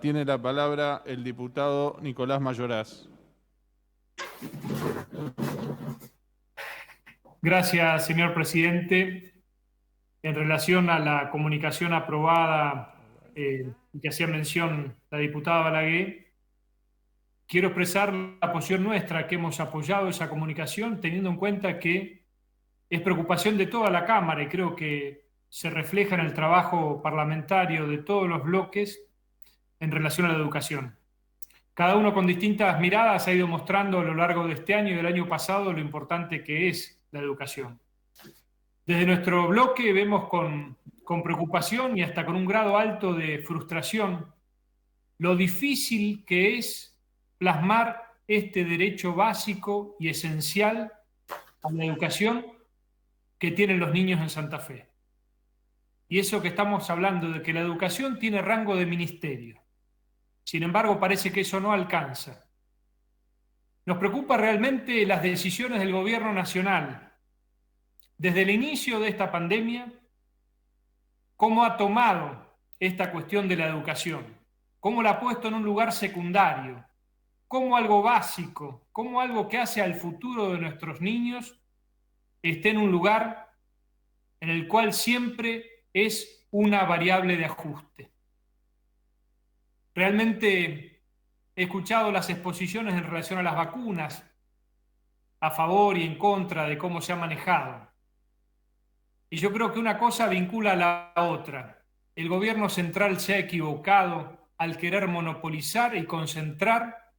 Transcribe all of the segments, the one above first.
tiene la palabra el diputado Nicolás Mayoraz. Gracias, señor presidente. En relación a la comunicación aprobada que hacía mención la diputada Balaguer, quiero expresar la posición nuestra, que hemos apoyado esa comunicación, teniendo en cuenta que es preocupación de toda la Cámara y creo que se refleja en el trabajo parlamentario de todos los bloques en relación a la educación. Cada uno con distintas miradas ha ido mostrando a lo largo de este año y del año pasado lo importante que es la educación. Desde nuestro bloque vemos con preocupación y hasta con un grado alto de frustración lo difícil que es plasmar este derecho básico y esencial a la educación que tienen los niños en Santa Fe. Y eso que estamos hablando de que la educación tiene rango de ministerio. Sin embargo, parece que eso no alcanza. Nos preocupa realmente las decisiones del gobierno nacional. Desde el inicio de esta pandemia, cómo ha tomado esta cuestión de la educación, cómo la ha puesto en un lugar secundario, cómo algo básico, cómo algo que hace al futuro de nuestros niños esté en un lugar en el cual siempre es una variable de ajuste. Realmente he escuchado las exposiciones en relación a las vacunas, a favor y en contra de cómo se ha manejado. Y yo creo que una cosa vincula a la otra. El gobierno central se ha equivocado al querer monopolizar y concentrar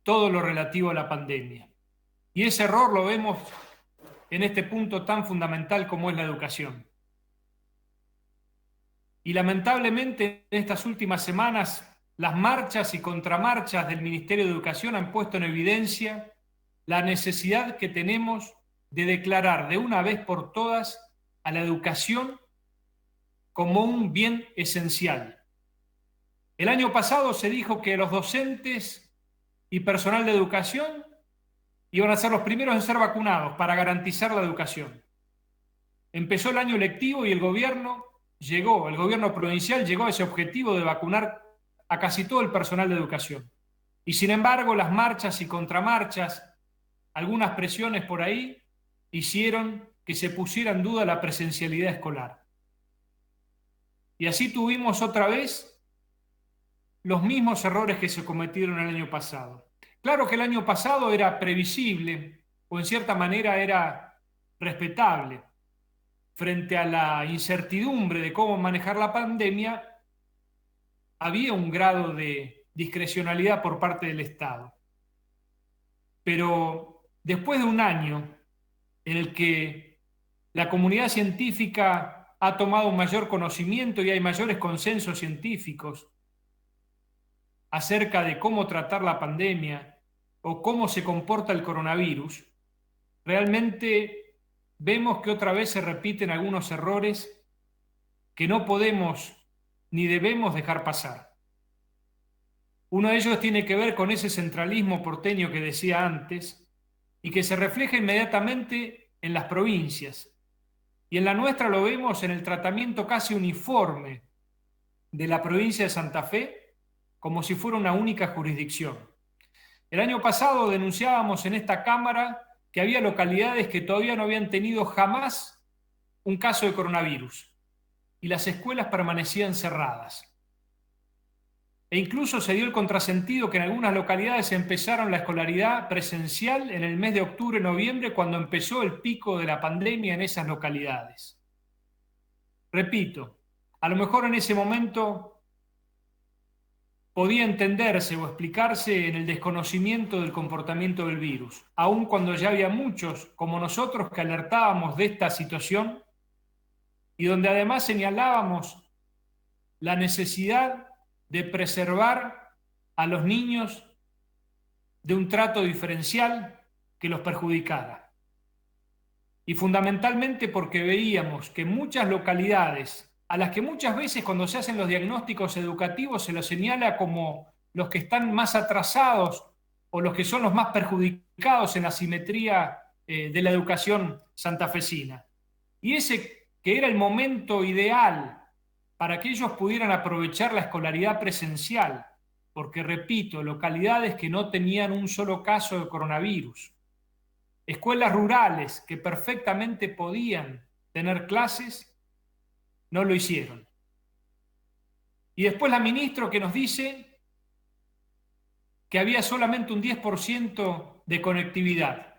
todo lo relativo a la pandemia. Y ese error lo vemos en este punto tan fundamental como es la educación. Y lamentablemente en estas últimas semanas las marchas y contramarchas del Ministerio de Educación han puesto en evidencia la necesidad que tenemos de declarar de una vez por todas a la educación como un bien esencial. El año pasado se dijo que los docentes y personal de educación iban a ser los primeros en ser vacunados para garantizar la educación. Empezó el año lectivo y el gobierno provincial llegó a ese objetivo de vacunar a casi todo el personal de educación. Y sin embargo, las marchas y contramarchas, algunas presiones por ahí, hicieron que se pusiera en duda la presencialidad escolar. Y así tuvimos otra vez los mismos errores que se cometieron el año pasado. Claro que el año pasado era previsible, o en cierta manera era respetable. Frente a la incertidumbre de cómo manejar la pandemia, había un grado de discrecionalidad por parte del Estado. Pero después de un año en el que la comunidad científica ha tomado un mayor conocimiento y hay mayores consensos científicos acerca de cómo tratar la pandemia o cómo se comporta el coronavirus, realmente vemos que otra vez se repiten algunos errores que no podemos ni debemos dejar pasar. Uno de ellos tiene que ver con ese centralismo porteño que decía antes y que se refleja inmediatamente en las provincias. Y en la nuestra lo vemos en el tratamiento casi uniforme de la provincia de Santa Fe como si fuera una única jurisdicción. El año pasado denunciábamos en esta Cámara que había localidades que todavía no habían tenido jamás un caso de coronavirus y las escuelas permanecían cerradas. E incluso se dio el contrasentido que en algunas localidades empezaron la escolaridad presencial en el mes de octubre-noviembre, cuando empezó el pico de la pandemia en esas localidades. Repito, a lo mejor en ese momento podía entenderse o explicarse en el desconocimiento del comportamiento del virus, aun cuando ya había muchos como nosotros que alertábamos de esta situación y donde además señalábamos la necesidad de preservar a los niños de un trato diferencial que los perjudicara. Y fundamentalmente porque veíamos que muchas localidades, a las que muchas veces cuando se hacen los diagnósticos educativos se los señala como los que están más atrasados o los que son los más perjudicados en la simetría de la educación santafesina. Y ese que era el momento ideal para que ellos pudieran aprovechar la escolaridad presencial, porque repito, localidades que no tenían un solo caso de coronavirus, escuelas rurales que perfectamente podían tener clases, no lo hicieron. Y después la ministra que nos dice que había solamente un 10% de conectividad,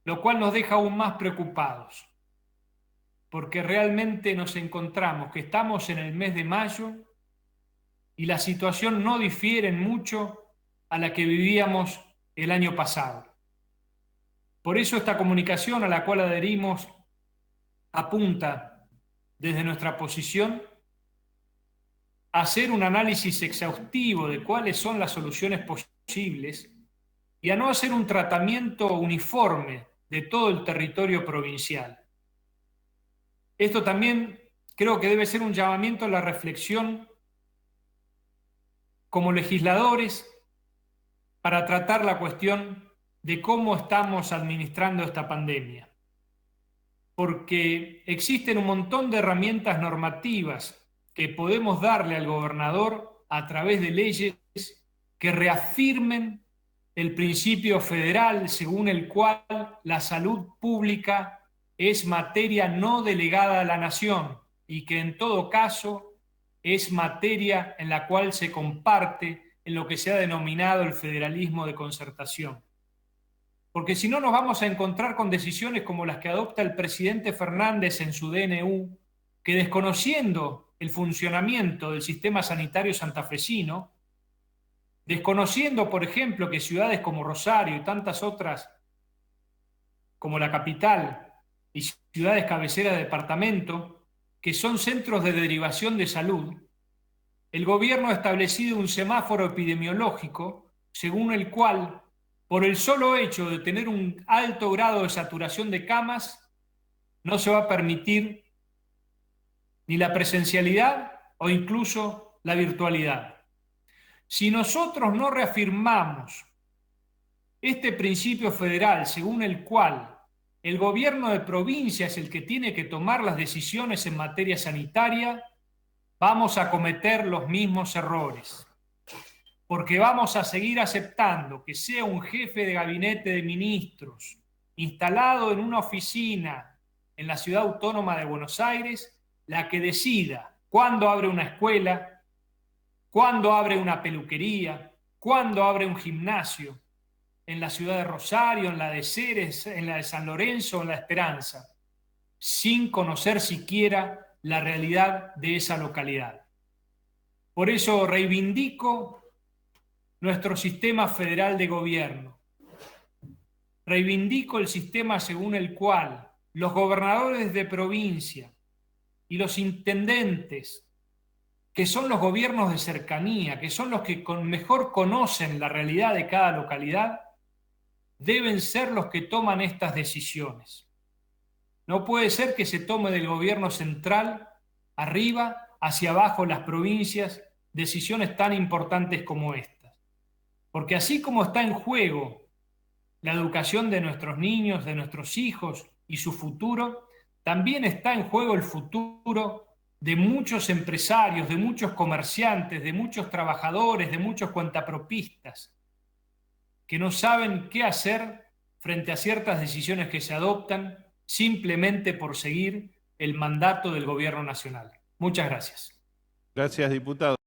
lo cual nos deja aún más preocupados, porque realmente nos encontramos que estamos en el mes de mayo y la situación no difiere mucho a la que vivíamos el año pasado. Por eso esta comunicación a la cual adherimos apunta desde nuestra posición a hacer un análisis exhaustivo de cuáles son las soluciones posibles y a no hacer un tratamiento uniforme de todo el territorio provincial. Esto también creo que debe ser un llamamiento a la reflexión como legisladores para tratar la cuestión de cómo estamos administrando esta pandemia. Porque existen un montón de herramientas normativas que podemos darle al gobernador a través de leyes que reafirmen el principio federal según el cual la salud pública es materia no delegada a la nación y que en todo caso es materia en la cual se comparte en lo que se ha denominado el federalismo de concertación. Porque si no nos vamos a encontrar con decisiones como las que adopta el presidente Fernández en su DNU, que desconociendo el funcionamiento del sistema sanitario santafesino, desconociendo, por ejemplo, que ciudades como Rosario y tantas otras, como la capital y ciudades cabeceras de departamento, que son centros de derivación de salud, el gobierno ha establecido un semáforo epidemiológico según el cual, por el solo hecho de tener un alto grado de saturación de camas, no se va a permitir ni la presencialidad o incluso la virtualidad. Si nosotros no reafirmamos este principio federal según el cual el gobierno de provincia es el que tiene que tomar las decisiones en materia sanitaria, vamos a cometer los mismos errores. Porque vamos a seguir aceptando que sea un jefe de gabinete de ministros instalado en una oficina en la ciudad autónoma de Buenos Aires la que decida cuándo abre una escuela, cuándo abre una peluquería, cuándo abre un gimnasio en la ciudad de Rosario, en la de Ceres, en la de San Lorenzo, en la Esperanza, sin conocer siquiera la realidad de esa localidad. Por eso reivindico nuestro sistema federal de gobierno. Reivindico el sistema según el cual los gobernadores de provincia y los intendentes, que son los gobiernos de cercanía, que son los que mejor conocen la realidad de cada localidad, deben ser los que toman estas decisiones. No puede ser que se tome del gobierno central, arriba, hacia abajo las provincias, decisiones tan importantes como estas. Porque así como está en juego la educación de nuestros niños, de nuestros hijos y su futuro, también está en juego el futuro de muchos empresarios, de muchos comerciantes, de muchos trabajadores, de muchos cuentapropistas, que no saben qué hacer frente a ciertas decisiones que se adoptan simplemente por seguir el mandato del gobierno nacional. Muchas gracias. Gracias, diputado.